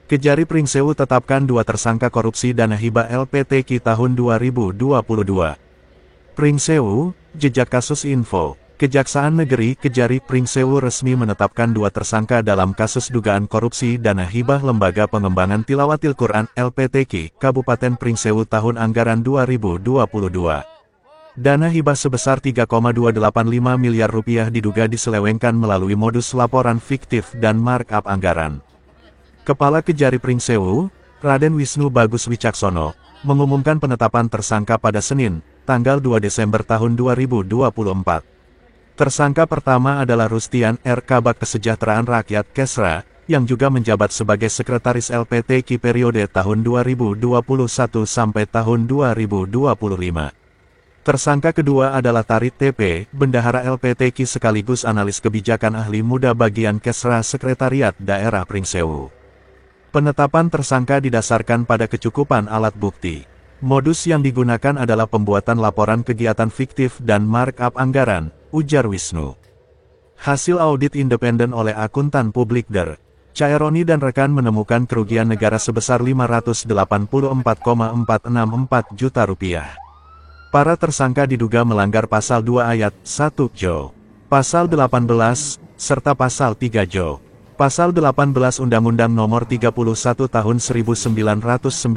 Kejari Pringsewu tetapkan 2 tersangka korupsi dana hibah LPTQ tahun 2022. Pringsewu, jejak kasus info. Kejaksaan Negeri Kejari Pringsewu resmi menetapkan 2 tersangka dalam kasus dugaan korupsi dana hibah Lembaga Pengembangan Tilawatil Quran LPTQ Kabupaten Pringsewu tahun anggaran 2022. Dana hibah sebesar 3,285 miliar rupiah diduga diselewengkan melalui modus laporan fiktif dan markup anggaran. Kepala Kejari Pringsewu, Raden Wisnu Bagus Wicaksono, mengumumkan penetapan tersangka pada Senin, tanggal 2 Desember tahun 2024. Tersangka pertama adalah Rustian R. Kabak Kesejahteraan Rakyat Kesra, yang juga menjabat sebagai Sekretaris LPTQ periode tahun 2021 sampai tahun 2025. Tersangka kedua adalah Tarik TP, Bendahara LPTQ sekaligus analis kebijakan ahli muda bagian Kesra Sekretariat Daerah Pringsewu. Penetapan tersangka didasarkan pada kecukupan alat bukti. Modus yang digunakan adalah pembuatan laporan kegiatan fiktif dan markup anggaran, ujar Wisnu. Hasil audit independen oleh akuntan publik Der. Caironi dan rekan menemukan kerugian negara sebesar 584,464 juta rupiah. Para tersangka diduga melanggar pasal 2 ayat 1 Jo, pasal 18, serta pasal 3 Jo. Pasal 18 Undang-Undang Nomor 31 Tahun 1999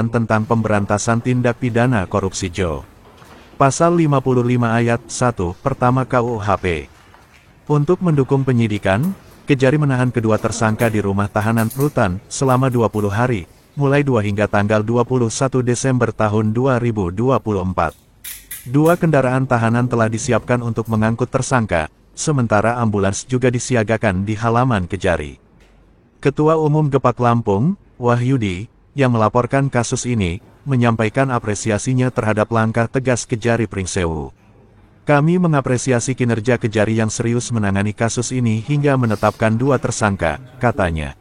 tentang Pemberantasan Tindak Pidana Korupsi Jo. Pasal 55 ayat 1 pertama KUHP. Untuk mendukung penyidikan, Kejari menahan kedua tersangka di rumah tahanan rutan selama 20 hari, mulai 2 hingga tanggal 21 Desember tahun 2024. 2 kendaraan tahanan telah disiapkan untuk mengangkut tersangka, sementara ambulans juga disiagakan di halaman Kejari. Ketua Umum Gepak Lampung, Wahyudi, yang melaporkan kasus ini, menyampaikan apresiasinya terhadap langkah tegas Kejari Pringsewu. Kami mengapresiasi kinerja Kejari yang serius menangani kasus ini hingga menetapkan 2 tersangka, katanya.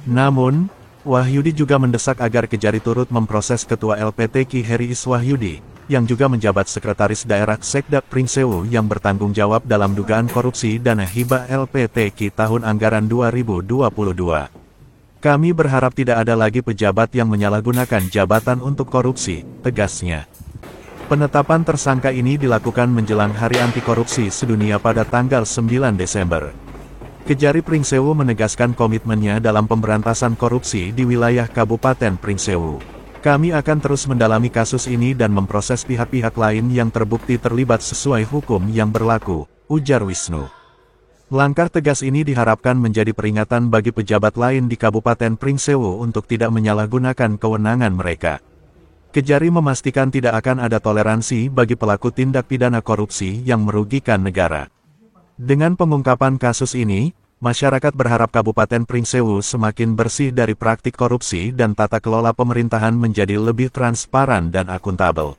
Namun, Wahyudi juga mendesak agar Kejari turut memproses Ketua LPTQ Heri Iswahyudi, yang juga menjabat Sekretaris Daerah Sekdak Pringsewu yang bertanggung jawab dalam dugaan korupsi dana hibah LPTQ tahun anggaran 2022. Kami berharap tidak ada lagi pejabat yang menyalahgunakan jabatan untuk korupsi, tegasnya. Penetapan tersangka ini dilakukan menjelang Hari Anti Korupsi Sedunia pada tanggal 9 Desember. Kejari Pringsewu menegaskan komitmennya dalam pemberantasan korupsi di wilayah Kabupaten Pringsewu. Kami akan terus mendalami kasus ini dan memproses pihak-pihak lain yang terbukti terlibat sesuai hukum yang berlaku, ujar Wisnu. Langkah tegas ini diharapkan menjadi peringatan bagi pejabat lain di Kabupaten Pringsewu untuk tidak menyalahgunakan kewenangan mereka. Kejari memastikan tidak akan ada toleransi bagi pelaku tindak pidana korupsi yang merugikan negara. Dengan pengungkapan kasus ini, masyarakat berharap Kabupaten Pringsewu semakin bersih dari praktik korupsi dan tata kelola pemerintahan menjadi lebih transparan dan akuntabel.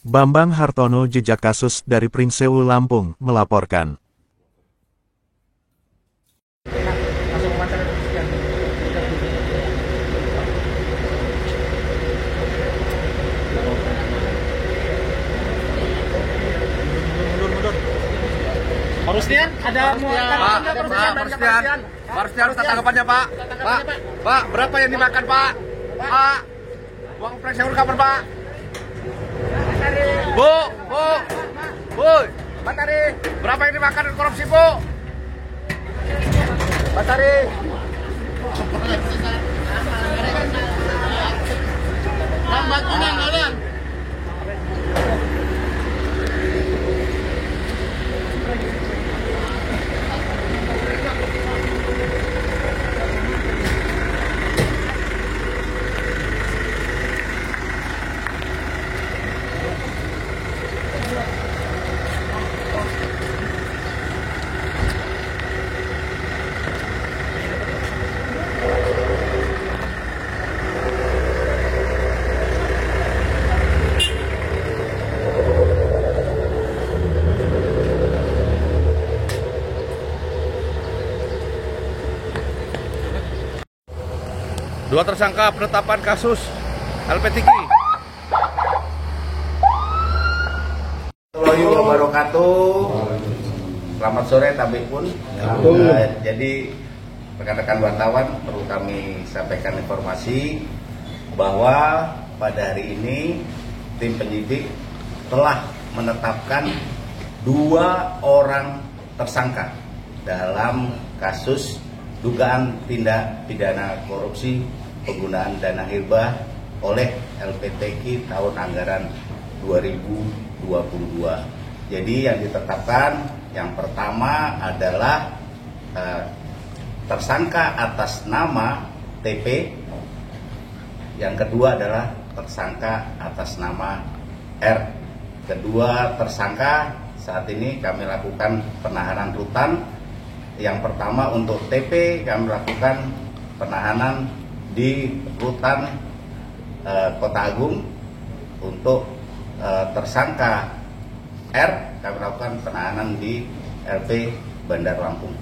Bambang Hartono, jejak kasus dari Pringsewu Lampung, melaporkan. Rustian, ada Pak Rustian, tanggapannya Pak. Pak, berapa yang dimakan Pak? Pak, uang Pringsewu kapan Pak? Bu, Batari, berapa yang dimakan korupsi Bu? Batari. Lambat kalian. Dua tersangka penetapan kasus LPTQ. Assalamualaikum wabarakatuh. Selamat sore Tabik pun. Jadi rekan-rekan wartawan, perlu kami sampaikan informasi bahwa pada hari ini tim penyidik telah menetapkan 2 orang tersangka dalam kasus dugaan tindak pidana korupsi penggunaan dana hibah oleh LPTK tahun anggaran 2022. Jadi yang ditetapkan yang pertama adalah tersangka atas nama TP, yang kedua adalah tersangka atas nama R. Kedua tersangka saat ini kami lakukan penahanan rutan. Yang pertama untuk TP kami lakukan penahanan di rutan Kota Agung. Untuk tersangka R kami lakukan penahanan di LP Bandar Lampung.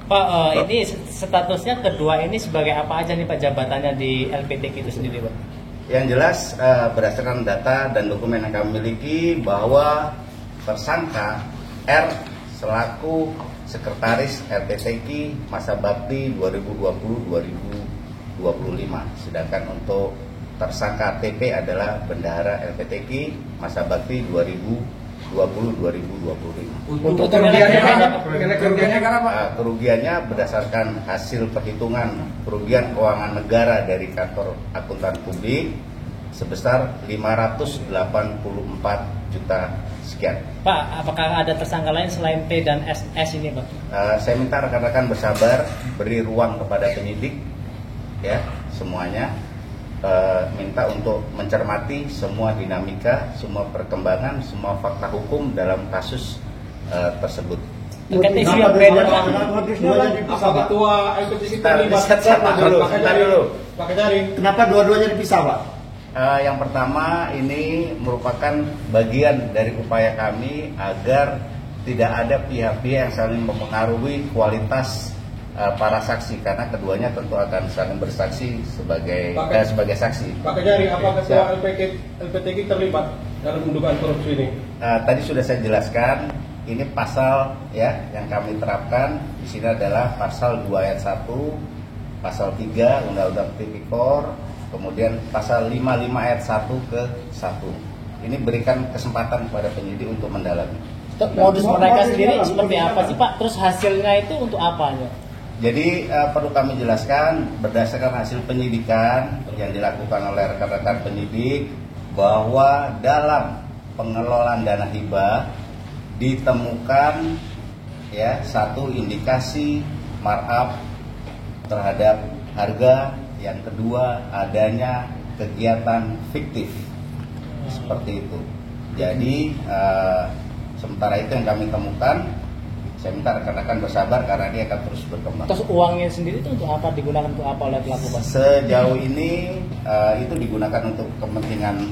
Pak, ini statusnya kedua ini sebagai apa aja nih Pak jabatannya di LPTK itu sendiri Pak? Yang jelas berdasarkan data dan dokumen yang kami miliki bahwa tersangka R selaku Sekretaris LPTK masa bakti 2020-2025, sedangkan untuk tersangka TP adalah bendahara LPTK masa bakti 2020-2025. Untuk kerugiannya kenapa? Kerugiannya berdasarkan hasil perhitungan kerugian keuangan negara dari kantor akuntan publik sebesar 584 juta sekian. Pak, apakah ada tersangka lain selain T dan SS ini Pak? Saya minta rekan-rekan bersabar, beri ruang kepada penyidik, ya semuanya. Minta untuk mencermati semua dinamika, semua perkembangan, semua fakta hukum dalam kasus tersebut. Terkait isu yang beredar Pak. Apa ketua LPTK terlibat? Pak Kejari. Kenapa dua-duanya dipisah, Pak? Yang pertama ini merupakan bagian dari upaya kami agar tidak ada pihak-pihak yang saling mempengaruhi kualitas para saksi, karena keduanya tentu akan saling bersaksi sebagai saksi. Pak Kejari, apa ketua LPTK terlibat dalam dugaan korupsi ini? Tadi sudah saya jelaskan, ini pasal ya yang kami terapkan di sini adalah pasal 2 ayat 1, pasal 3 Undang-Undang Tipikor, kemudian pasal 55 ayat 1 ke 1. Ini berikan kesempatan kepada penyidik untuk mendalami. Modus mereka sendiri seperti apa sih Pak? Terus hasilnya itu untuk apa ya? Jadi perlu kami jelaskan berdasarkan hasil penyidikan yang dilakukan oleh rekan-rekan penyidik bahwa dalam pengelolaan dana hibah ditemukan ya satu indikasi markup terhadap harga, yang kedua adanya kegiatan fiktif seperti itu. Jadi sementara itu yang kami temukan. Saya minta rekan-rekan bersabar karena dia akan terus berkembang. Terus uangnya sendiri itu untuk apa, digunakan untuk apa oleh pelaku Pak? Sejauh ini itu digunakan untuk kepentingan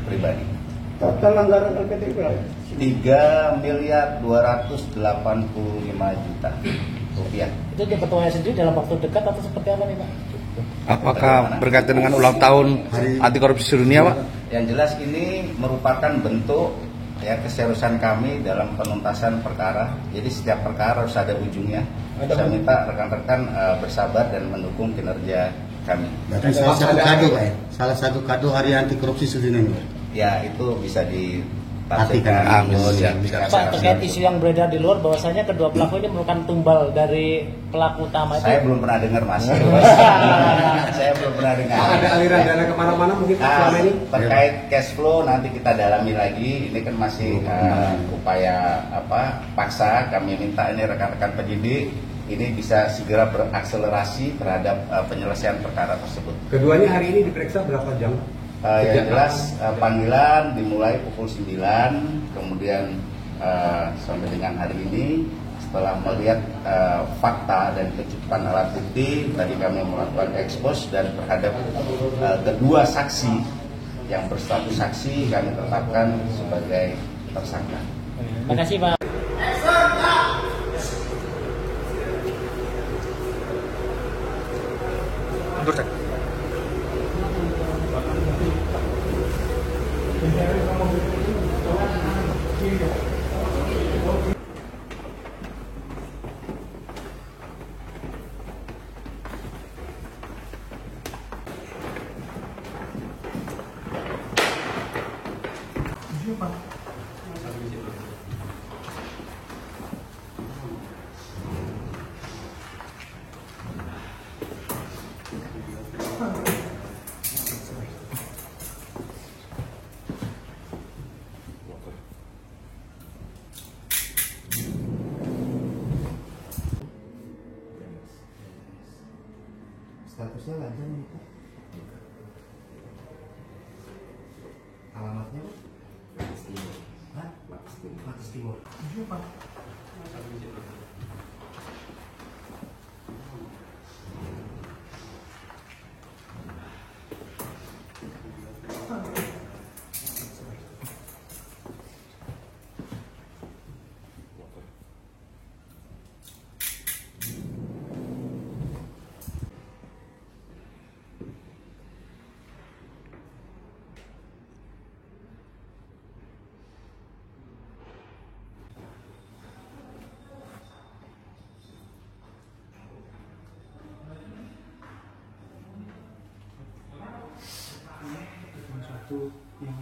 pribadi. Total anggaran LPTK berapa? 3.285 juta rupiah. Itu untuk ketuanya sendiri dalam waktu dekat atau seperti apa nih Pak? Apakah berkaitan dengan ulang tahun anti korupsi sedunia Pak? Yang jelas ini merupakan bentuk ya keseriusan kami dalam penuntasan perkara. Jadi setiap perkara harus ada ujungnya. Saya minta rekan-rekan bersabar dan mendukung kinerja kami. Berarti salah satu kado hari anti korupsi sedunia ini. Ya itu bisa dipastikan. Pak, terkait isu yang beredar di luar bahwasanya kedua pelaku ini merupakan tumbal dari pelaku utama itu. Saya belum pernah dengar Mas. Saya belum pernah dengar. Ada aliran dana kemana-mana mungkin selama ini? Terkait cash flow nanti kita dalami lagi. Ini kan masih upaya paksa. Kami minta ini rekan-rekan penyidik ini bisa segera berakselerasi terhadap penyelesaian perkara tersebut. Keduanya hari ini diperiksa berapa jam? Yang jelas panggilan dimulai pukul 9, kemudian sampai dengan hari ini setelah melihat fakta dan kecukupan alat bukti, tadi kami melakukan ekspos dan terhadap kedua saksi yang berstatus saksi kami tetapkan sebagai tersangka. Terima kasih Pak. Statusnya lancar nih Pak. Alamatnya Pak? Batas Timur. Hah? Batas Timur. Iya Pak. Satu yang